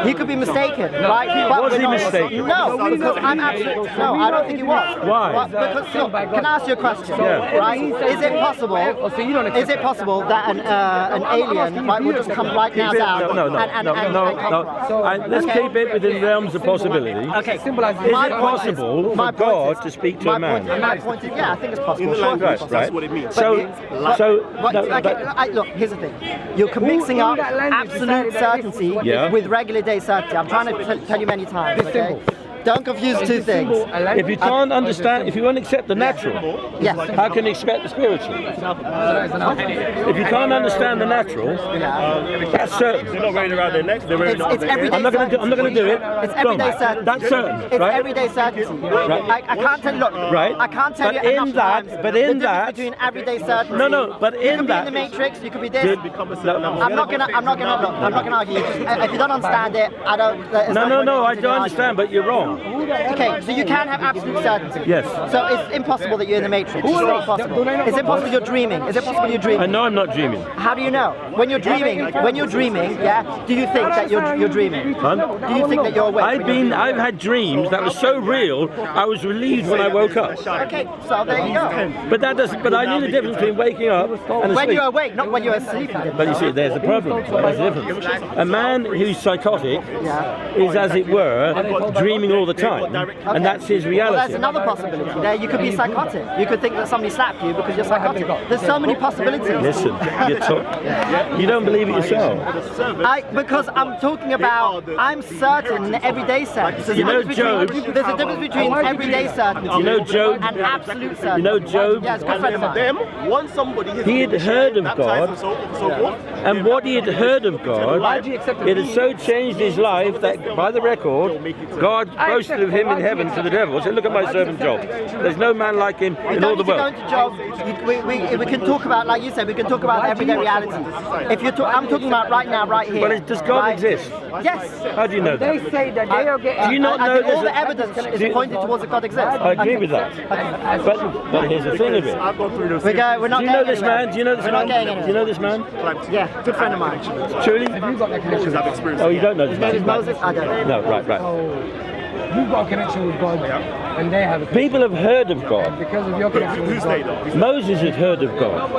He could be mistaken, right? But Was he we're not- mistaken? No, because I'm absolutely no, I don't think he was. Why? But because look, can I ask you a question? Yeah. Right? Is it possible? Is it possible that an alien right, will just come right now down No. and conquer us? Let's keep it within realms of possibility. Okay. Is it possible for God to speak to a man? My point is, yeah, I think it's possible. Sure, Right, it's possible. right. what it means. Look, here's the thing. You're mixing up absolute certainty Yeah. with regular day certainty. I'm trying to tell you many times. Okay? Don't confuse two things. If you can't understand, if you won't accept the natural, Yes. how can you expect the spiritual? If you can't understand the natural, that's certain. They're not wearing around their necks. They're wearing It's everyday I'm not going to do it. It's everyday certainty. That's certain, It's right? everyday certainty. Right. I can't tell you. Look, Right. I can't tell But you in enough that- times but the in difference that- between everyday certainty. No, but you in can that- be in the Matrix. You could be this. No. I'm not gonna argue. If you don't understand it, I don't. there's No, point I in don't arguing. understand, but you're wrong. Okay, so you can have absolute certainty. Yes. So it's impossible that you're in the Matrix. It's not possible. It's impossible you're dreaming. Is it possible you're dreaming? I know I'm not dreaming. How do you know? When you're dreaming, yeah, do you think that you're dreaming? Huh? Do you think that you're awake? I've had dreams that were so real, I was relieved when I woke up. Okay, so there you go. But that doesn't. But I knew the difference between waking up and When asleep. you're awake, not when you're asleep. you didn't But you know. see, there's the problem. There's the difference. A man who's psychotic is, as it were, dreaming all the time, and that's his Well, reality. there's another possibility there. You could be psychotic. You could think that somebody slapped you because you're psychotic. There's so many possibilities. Listen, you don't believe it yourself. Because I'm talking about, I'm certain in everyday certainty. You know Job. There's a difference between everyday certainty You know Job. and absolute certainty. You know Job. Yeah, it's a good friend of mine. Them, once somebody He had heard of God, and so forth, and what he had heard of God, it had so changed his life that, by the record, God boasted of him in heaven to the devil. Said, "Look at my servant Job. There's no man like him in all the Go world." into jobs. We can talk about, like you said, we can talk about everyday reality. If you're, I'm talking about right now, right here. But does God right? exist? Yes. How do you know They that? say that they are getting. Do you not I know think all there's the a- evidence do is you- pointing towards that God exists. I agree with that. But here's the thing of it. We're not Do you know getting this anywhere. man? Do you know this We're man? not getting Do you anywhere. know this man? Yeah, good friend of mine. Truly? Oh, you don't know this His name is man? Moses. I don't know. No, right. You've got a connection with God, and they have a People have heard of God. because of your connection with God. Moses had heard of God,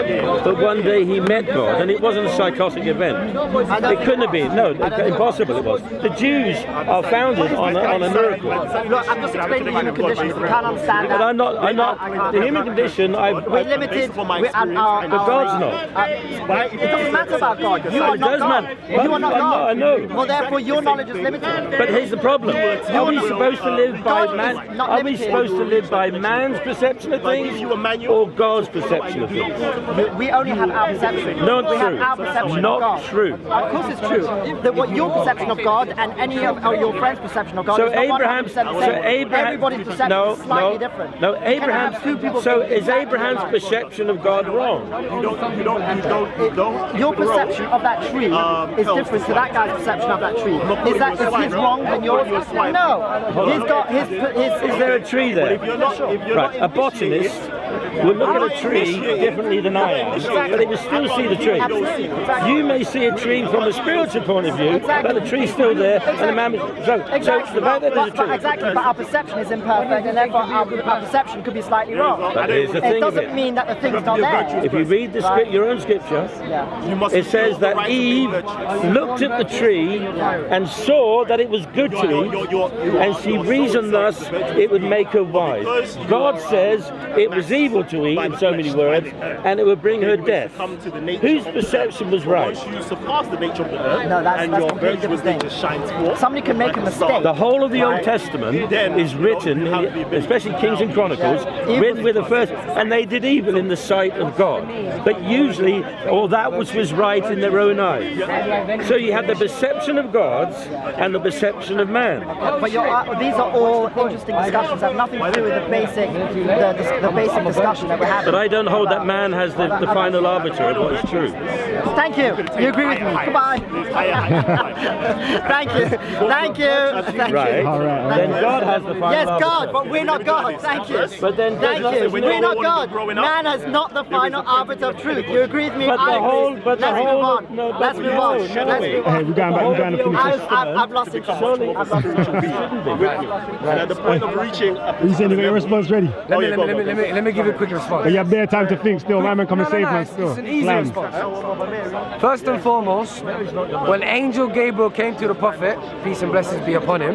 but one day he met God, and it wasn't a psychotic event. It couldn't have been. No, impossible it was. The Jews are founded on a miracle. Look, I'm just explaining the human conditions. We can't understand that. But I'm not. The human condition, We're limited. But God's not. It doesn't matter about God. You are it not does God. matter. You are not God. I know. Well, therefore, your knowledge is limited. But here's the problem. Are we supposed to live by God man? is not Are we limited. supposed to live by man's perception of things or God's perception of things? We only have our perception. Not we true. have our perception Not of God. true. Of course it's true. That what your perception of God and any of your friends' perception of God So is not Abraham's, 100% the same. Everybody's perception is slightly different. No, You cannot Abraham's. have two people So being is exactly Abraham's alike. perception of God wrong? You don't. Your perception of that tree is different to that guy's perception of that tree. Is his wrong than yours? No. He's got his. Is there a tree there? Right, a botanist will look at a tree differently than I am, but he will still see the tree. You may see a tree from a spiritual point of view, but the tree's still there, and the man. So the fact that there's a tree. Exactly, but our perception is imperfect, and therefore our perception could be slightly wrong. But here's the It thing of doesn't it. mean that the thing's not there. If you read the script, your own scripture, it says that Eve looked at the tree and saw that it was good to eat, and she reasoned thus it would make her wise. God says it was evil to eat, in so many words, and it would bring her death. Whose perception was right? Once you surpass the nature of the earth, No, that's and your completely virtuous different nature thing. shines forth. Somebody can make a mistake. The whole of the Old Testament is written, especially Kings and Chronicles, written with the first, and they did evil in the sight of God. But usually, all that was right in their own eyes. So you had the perception of gods and the perception of man. But these are all interesting discussions. Have nothing to do with the basic discussion that we're having. But I don't hold that man has the final arbiter of what is true. Thank you. You agree with me? Goodbye. Thank you. Thank you. Thank Right. you. All right. Then God has the final Yes, arbiter. God, but we're not God. Thank you. But then Thank you. when We're not God. Man has not the final arbiter of truth. You agree with me? But the I agree. whole- but the Let's whole- move on. no, but Let's move no, on. no, Let's wait. move Hey, on. we're going to finish this. I've lost interest. Surely- I've lost interest. And at the point of reaching, You saying you got your response ready? Let me give you a quick response. But you have bare time to think still. Man, come and save man It's still. an easy Plan. response. First and foremost, when angel gave Gabriel came to the Prophet, peace and blessings be upon him,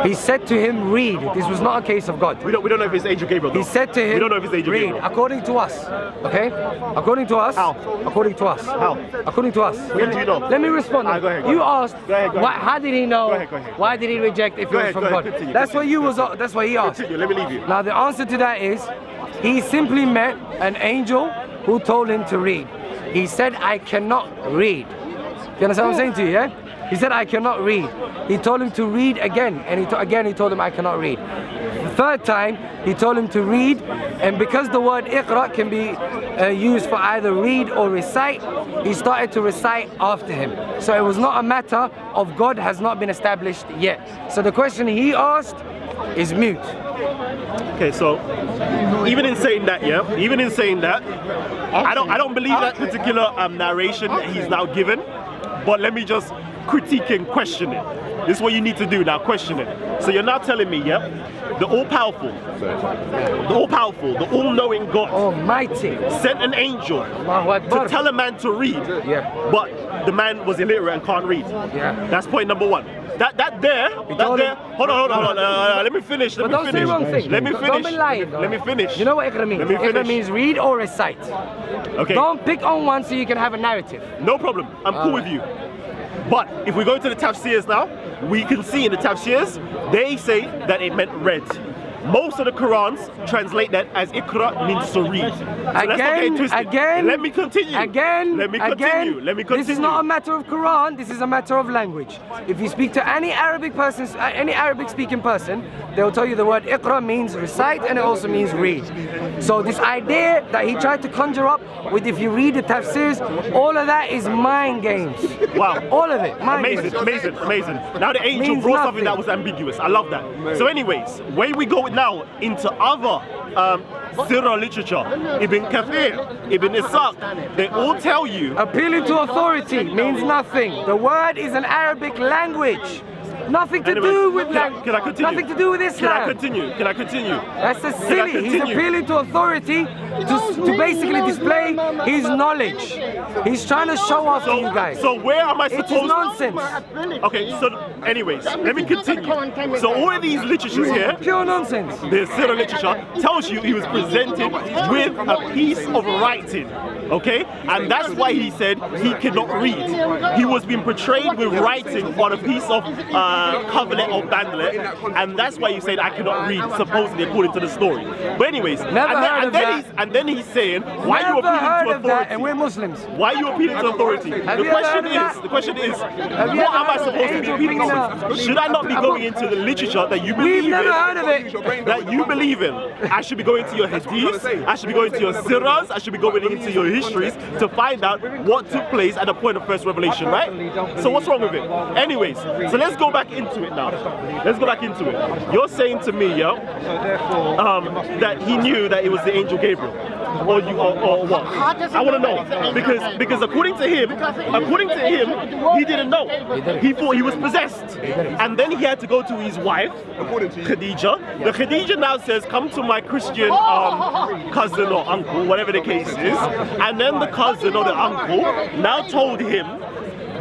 he said to him, read. This was not a case of God. We don't know if it's Angel Gabriel, though. He said to him, we don't know if it's Angel read. Gabriel. According to us, okay? According to us. How? According to us. How? According to us. When do you know? Let me respond. Go ahead, you asked, Go ahead. how did he know? Go ahead. Why did he reject if it was from God? Continue, that's what you was. That's what he asked. Continue, let me leave you. Now the answer to that is, he simply met an angel who told him to read. He said, I cannot read. You understand what I'm saying to you, yeah? He said, I cannot read. He told him to read again, and he told him, I cannot read. The third time, he told him to read, and because the word iqra can be used for either read or recite, he started to recite after him. So it was not a matter of God has not been established yet. So the question he asked is mute. Okay, so even in saying that, I don't believe that particular narration that he's now given, but let me just critique and question it. This is what you need to do now, question it. So you're now telling me, the all-powerful, the all-knowing God Almighty sent an angel to tell a man to read, but the man was illiterate and can't read. That's point number one. That there. Hold on. Let me finish. But don't say wrong thing. Let me finish. Don't be lying. Let me finish. You know what iqra means? Iqra means read or recite. Okay. Don't pick on one so you can have a narrative. No problem. I'm cool with you. But if we go to the tafsirs now, we can see in the tafsirs, they say that it meant read. Most of the Qurans translate that as Iqra means to read. So Again, let me continue. Let me continue. This is not a matter of Quran, this is a matter of language. If you speak to any Arabic person, any Arabic speaking person, they will tell you the word Iqra means recite and it also means read. So this idea that he tried to conjure up with if you read the tafsirs, all of that is mind games. Wow. All of it. Amazing. Now the angel brought something that was ambiguous. I love that. So anyways, when we go now into other Sirah literature, Ibn Kathir, Ibn Ishaq, they all tell you appealing to authority means nothing. The word is an Arabic language. Nothing to do with language. Can I continue? Nothing to do with Islam. Can I continue? That's a silly. He's appealing to authority to basically display his knowledge. He's trying to show off to you guys. So where am I supposed to? It is nonsense. Okay, so anyways, let me continue. So all of these literatures here, pure nonsense. The Sirah literature tells you he was presented with a piece of writing. Okay? And that's why he said he cannot read. He was being portrayed with writing on a piece of coverlet or bandlet, and that's why he said I cannot read, supposedly according to the story. But anyways, and then he's saying, why are you appealing to authority? And we're Muslims. Why are you appealing to authority? The question is, what am I supposed to be appealing to? Should I not be going into the literature that you believe in? We've never heard of it. That you believe in. I should be going to your hadiths, I should be going to your sirahs, I should be going into your histories to find out what took place at the point of first revelation, right? So what's wrong with it? Anyways, so let's go back into it now. You're saying to me, that he knew that it was the angel Gabriel, or what? I want to know because according to him, he didn't know. He thought he was possessed, and then he had to go to his wife, Khadija. The Khadija now says, "Come to my Christian cousin or uncle, whatever the case is," and then the cousin or the uncle now told him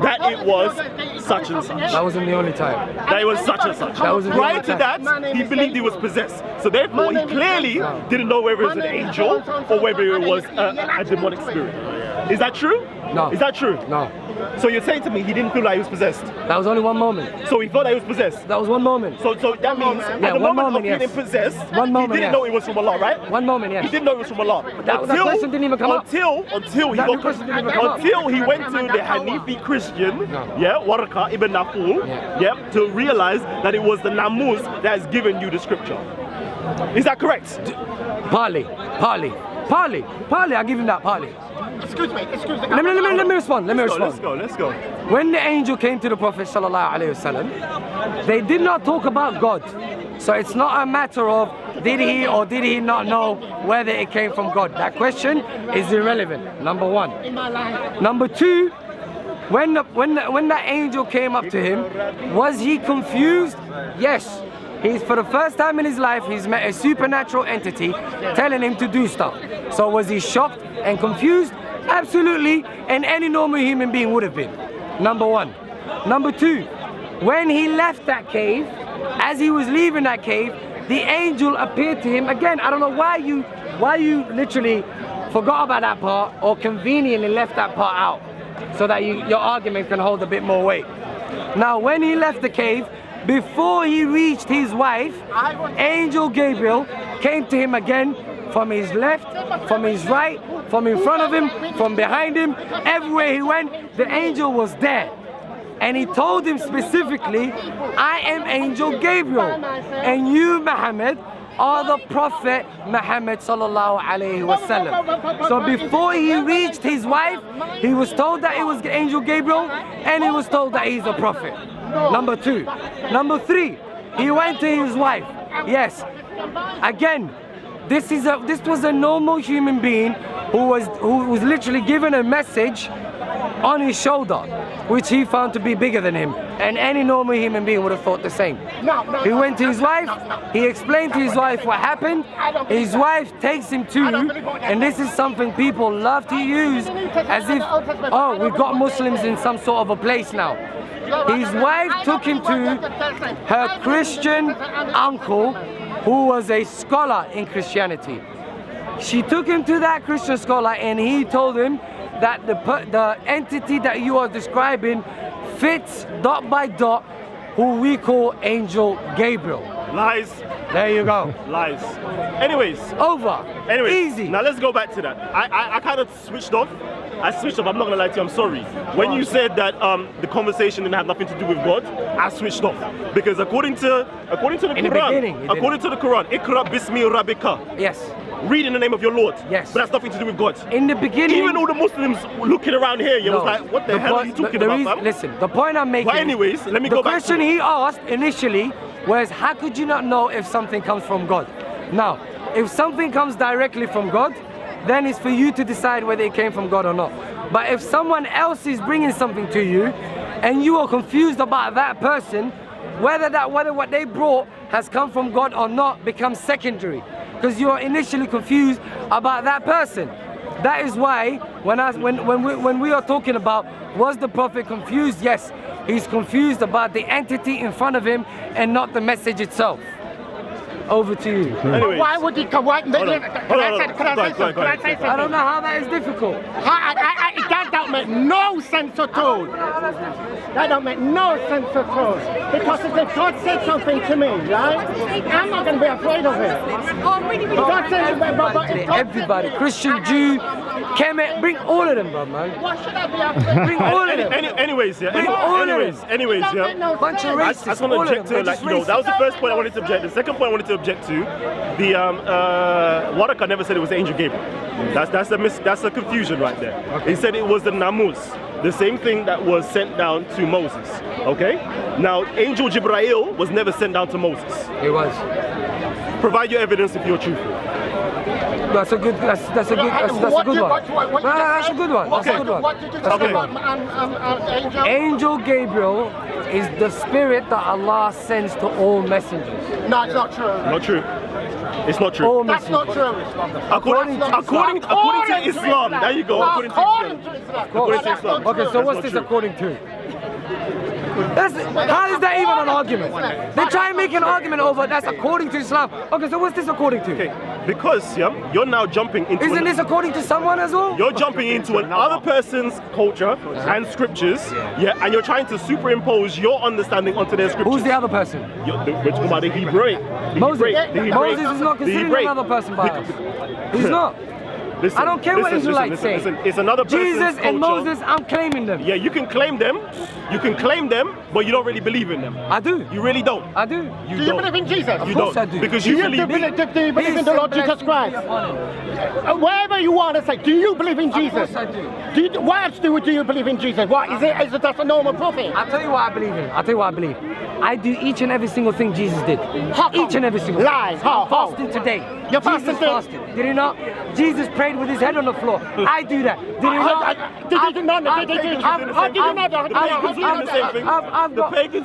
that it was such and such. That wasn't the only time. That it was such and such. Prior to that, he believed he was possessed. So therefore, he clearly didn't know whether it was an angel or whether it was a demonic spirit. Is that true? No. Is that true? No. So you're saying to me he didn't feel like he was possessed? That was only one moment. So he thought that he was possessed? That was one moment. So that means at the moment of being possessed, he didn't know it was from Allah, right? One moment, yes. He didn't know it was from Allah. That question didn't even come up. Until he went to the Hanifi Christian, Waraqa ibn Nawfal, to realize that it was the Namus that has given you the scripture. Is that correct? Partly, I'll give him that, partly. Excuse me. Let me respond. Let's go. When the angel came to the Prophet ﷺ, they did not talk about God. So it's not a matter of did he or did he not know whether it came from God. That question is irrelevant, number one. Number two, when that angel came up to him, was he confused? Yes. For the first time in his life, he's met a supernatural entity telling him to do stuff. So was he shocked and confused? Absolutely, and any normal human being would have been. Number one. Number two, when he left that cave, as he was leaving that cave, the angel appeared to him. Again, I don't know why you literally forgot about that part or conveniently left that part out so that your argument can hold a bit more weight. Now, when he left the cave, before he reached his wife, Angel Gabriel came to him again from his left, from his right, from in front of him, from behind him. Everywhere he went, the angel was there. And he told him specifically, I am Angel Gabriel, and you, Muhammad, are the Prophet Muhammad sallallahu alaihi wasallam. So before he reached his wife, he was told that it was Angel Gabriel, and he was told that he's a prophet. Number two. Number three, he went to his wife. Yes, again, this was a normal human being who was literally given a message on his shoulder, which he found to be bigger than him, and any normal human being would have thought the same. He went to his wife, he explained to his wife what happened. His wife takes him to, and this is something people love to use as if, oh, we've got Muslims in some sort of a place now. His wife took him to her Christian uncle, who was a scholar in Christianity. She took him to that Christian scholar, and he told him that the entity that you are describing fits dot by dot who we call Angel Gabriel. Lies. There you go. Lies. Anyways. Over. Anyways. Easy. Now let's go back to that. I kind of switched off. I'm not gonna lie to you, I'm sorry. When you said that the conversation didn't have nothing to do with God, I switched off. Because according to the Quran, according to the Quran, Iqra bismi rabbika. Yes. Read in the name of your Lord. Yes. But that's nothing to do with God. In the beginning, even all the Muslims looking around here, was like, what the hell are you talking about, fam? Listen, the point I'm making. But anyways, let me go back to the question he asked initially was, how could you not know if something comes from God? Now, if something comes directly from God, then it's for you to decide whether it came from God or not. But if someone else is bringing something to you, and you are confused about that person, whether what they brought has come from God or not becomes secondary, because you are initially confused about that person. That is why when we are talking about, was the prophet confused? Yes, he's confused about the entity in front of him and not the message itself. Over to you. Anyways. Why would he come? Can I say something? I don't know how that is difficult. That don't make no sense at all. That don't make no sense at all. Because if God said something to me, right, I'm not going to be afraid of it. God said, everybody, Christian, Jew, Kemet, bring all of them, bro, man. What should I be afraid of? Bring all of them. Anyways, yeah. Bring all of them. Anyways, yeah. Bunch of racists. I just want to object to, like, that was the first point I wanted to object. The second point I wanted to object to, the Waraqa never said it was Angel Gabriel. That's a confusion right there. Okay. He said it was the Namus, the same thing that was sent down to Moses. Okay? Now, Angel Gabriel was never sent down to Moses. He was. Provide your evidence if you're truthful. That's a good one. That's a good one. What did you say about Angel Gabriel is the spirit that Allah sends to all messengers. No, it's not true. Not true. It's not true. That's not true. According to Islam. There you go. According to Islam. Okay, so what's this according to? How is that even an argument? They try and make an argument over that's according to Islam. Okay, so what's this according to? Okay, because you're now jumping into. Isn't this according to someone as well? You're jumping into another person's culture and scriptures, and you're trying to superimpose your understanding onto their scriptures. Who's the other person? We're talking about the Hebraic. Moses. Moses is not considered another person by us. He's not. Listen, I don't care what Israelites say. It's another person's Jesus and culture. Moses, I'm claiming them. Yeah, you can claim them, but you don't really believe in them. I do. You really don't. I do. Do you believe in Jesus? Of course I do. Because do you believe in the Lord Jesus Christ? Wherever you want to say, do you believe in Jesus? Of course I do. What else do you believe in Jesus? What is it just a normal prophet? I'll tell you what I believe in. I do each and every single thing Jesus did. Each and every single thing. Lies. How? Fasting today. You're fasting today? Fasted. Did he not? Jesus prayed with his head on the floor. I do that. Did he not? Did you not? How did you not?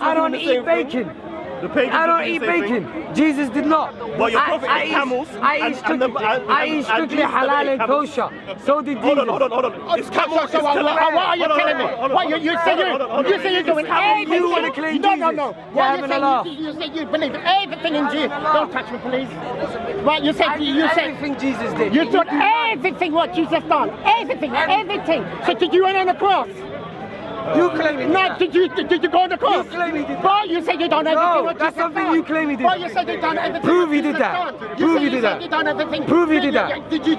I don't eat bacon. The pagans I don't did eat the same bacon. Jesus did not. But your prophet ate camels. I eat strictly halal and kosher. So did Jesus. Hold on. It's camels. So what are you telling me? What you say you're doing everything? You want to claim No. You're What having a laugh. you say you believe everything in Jesus. Don't touch me, please. What you say? Everything Jesus did. You did everything what Jesus done. Everything. So did you went on the cross? You claim it. No, did you go on the cross? You claim he did that. But you said you done everything what that's Jesus something done. you claim he did. But you said you done everything. Prove he what did Jesus that. done. Prove he You did said that. you done everything. Prove he did that. Did you?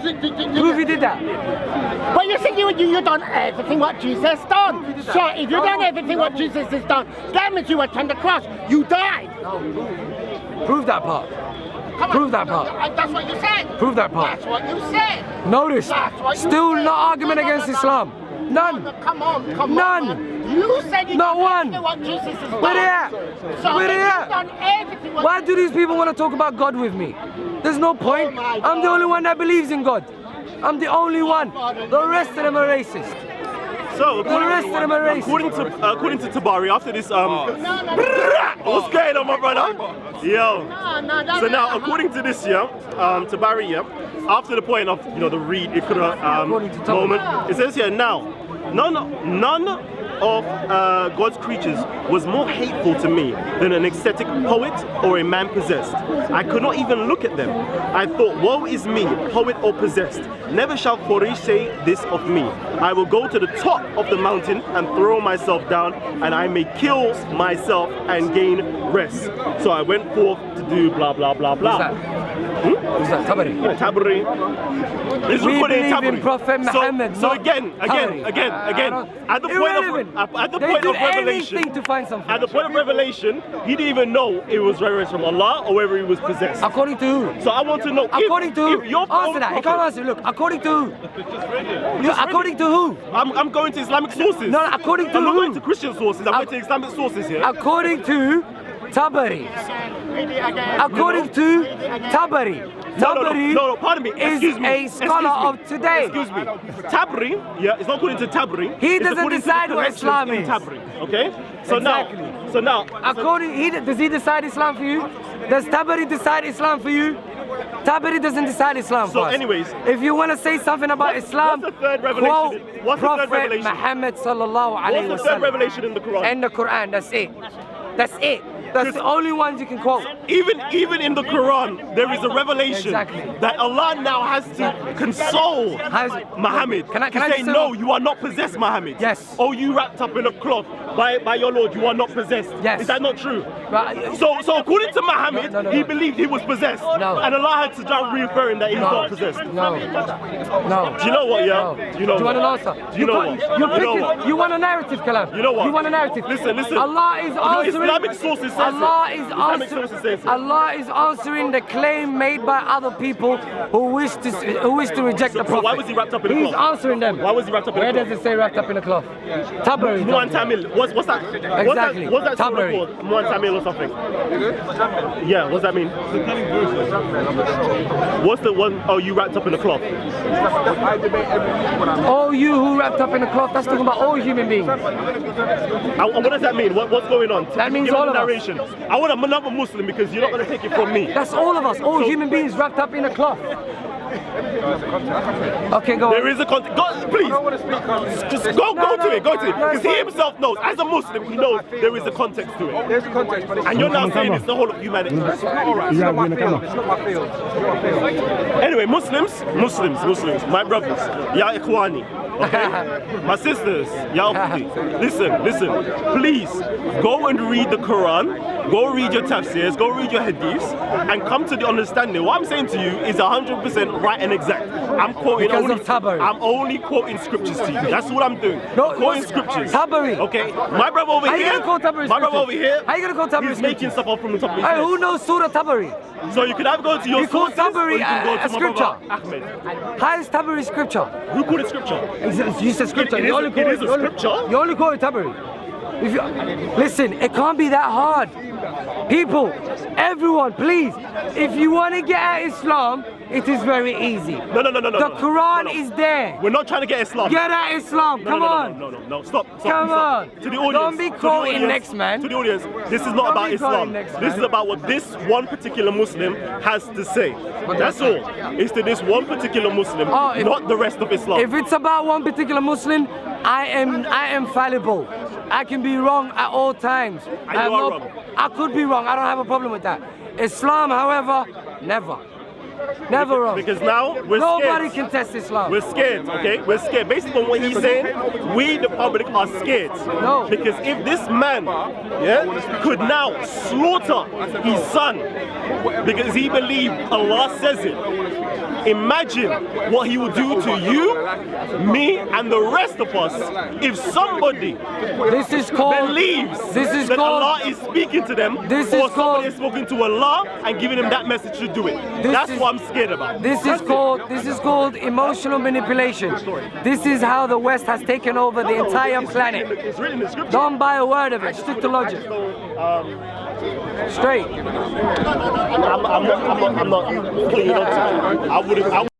Prove he did that. But you said you done everything what Jesus done. So if you done everything what Jesus has done, that means you went on the cross. You died. Prove that part. Come on. Prove that part. That's what you said. Prove that part. That's what you said. Notice, That's what you still said. no argument against Islam. None. Come on. None. Man. You said you Not done one. everything what Jesus has done. Where they at? So Where they if at? you've done everything what Why do these people want to talk about God with me? There's no point. Oh my I'm the God. only one that believes in God. I'm the only one. The rest of them are racist. So The rest of them are racist. according to Tabari, after this what's going on, my brother? Yo. So now, according to this, Tabari, after the point of the read Ikra moment, it says here now, none of God's creatures was more hateful to me than an ecstatic poet or a man possessed. I could not even look at them. I thought, woe is me, poet or possessed. Never shall Quraysh say this of me. I will go to the top of the mountain and throw myself down, and I may kill myself and gain rest. So I went forth to do blah blah blah blah. Who's that? Tabari. Yeah, Tabari. This is We recorded believe Tabari. in Prophet Muhammad. So not again, Tabari. at the Irrelevant. point of They do revelation, anything to find something. at the point of revelation, he didn't even know it was revelation from Allah or whether he was possessed. According to who? So I want to know. According to if who? your Answer that. You can't answer. Look, according to who? According to who? I'm going to Islamic sources. No, according to I'm not who? going to Christian sources. I'm going to Islamic sources here. According to Tabari. According to Tabari. No, pardon me. Is Excuse me. a scholar of today. Excuse me. Tabari, it's not according to Tabari. He It's doesn't according to the decide what collections Islam in is. Tabari, okay? So Exactly. now, Does he decide Islam for you? Does Tabari decide Islam for you? Tabari doesn't decide Islam for So us. anyways, if you want to say something about Islam, what's the third revelation? quote What's the third Prophet revelation? Muhammad sallallahu alaihi what's the third wasallam revelation in the Quran? and the Quran. That's it. That's it. That's the only ones you can quote. Even in the Quran, there is a revelation Exactly. that Allah now has to console Muhammad. Can I say just say no, one- you are not possessed, Muhammad. Yes. Oh, you wrapped up in a cloth by your Lord, you are not possessed. Yes. Is that not true? Right. So according to Muhammad, No. he believed he was possessed. No. And Allah had to start reaffirming that he's not possessed. No. Do you know what, yeah? No. Do you know Do you want an what? answer? Do you know what? You're You know picking, what? you want a narrative, Kalam. You know what? You want a narrative. Listen. Allah is answering. Islamic sources says Allah it. is Islamic sources says it. Allah is answering the claim made by other people who wish to reject the So Prophet. why was he wrapped up in a He's cloth? answering them. Why was he wrapped up in a Where cloth? does it say wrapped up in a cloth? Tabari. Muan Tamil. What's that? Exactly. What's that surah Tabari. called? Muan Tamil or something? Yeah, what's that mean? What's the one? Oh, you wrapped up in a cloth. Oh, you who wrapped up in a cloth, that's talking about all human beings. And what does that mean? What's going on? That means Give me all the of us. narration. I want another Muslim because you're not going to take it from me. That's all of us, all human beings wrapped up in a cloth. Okay, go on. There is a context. Please. Just go to it. Because he himself knows, as a Muslim, he knows there is a context to it. There's a context, but it's And you're now saying it's the whole of humanity. not alright. It's not my field. It's not my field. Anyway, Muslims, my brothers, ya ikhwani, okay? My sisters, ya ukhti. Listen, please, go and read the Quran, go read your tafsirs, go read your hadiths, and come to the understanding. What I'm saying to you is 100% right and exact. I'm quoting Because of Tabari. I'm only quoting scriptures to you. That's what I'm doing. No, Quoting what's- scriptures. Tabari. Okay? My brother over How you here, gonna quote Tabari my brother scriptures? over here, How you gonna quote Tabari he's making scriptures? stuff up from the top of his Hey, head. who knows Surah Tabari? So you can either go to your You call sources, or Tabari you can go a to my scripture? brother Ahmed. How is Tabari scripture? Who called it scripture? You said scripture. It You is only a quote- scripture. You only quote Tabari. Listen, it can't be that hard. People, everyone, please, if you want to get at Islam, It is very easy. No. The Quran is there. We're not trying to get Islam. Get at Islam. Come on. No. Stop. Come on. To the audience. Don't be quoting next man. To the audience. This is not about be Islam. quoting next This is man. about what this one particular Muslim has to say. That's all. It's to this one particular Muslim, not the rest of Islam. If it's about one particular Muslim, I am fallible. I can be wrong at all times. And you are wrong. I could be wrong. I don't have a problem with that. Islam, however, never. Never wrong. Because now we're Nobody scared. can test Islam. We're scared, okay? We're scared. Based on what he's saying, we, the public, are scared. No. Because if this man, could now slaughter his son because he believed Allah says it, imagine what he will do to you, me, and the rest of us if somebody believes that Allah is speaking to them, or somebody has spoken to Allah and giving them that message to do it. That's what I'm scared about. This is called emotional manipulation. This is how the West has taken over the entire planet. It's written in the scripture. Don't buy a word of it. Stick to logic. Straight. I'm not clinging on to it. I wouldn't.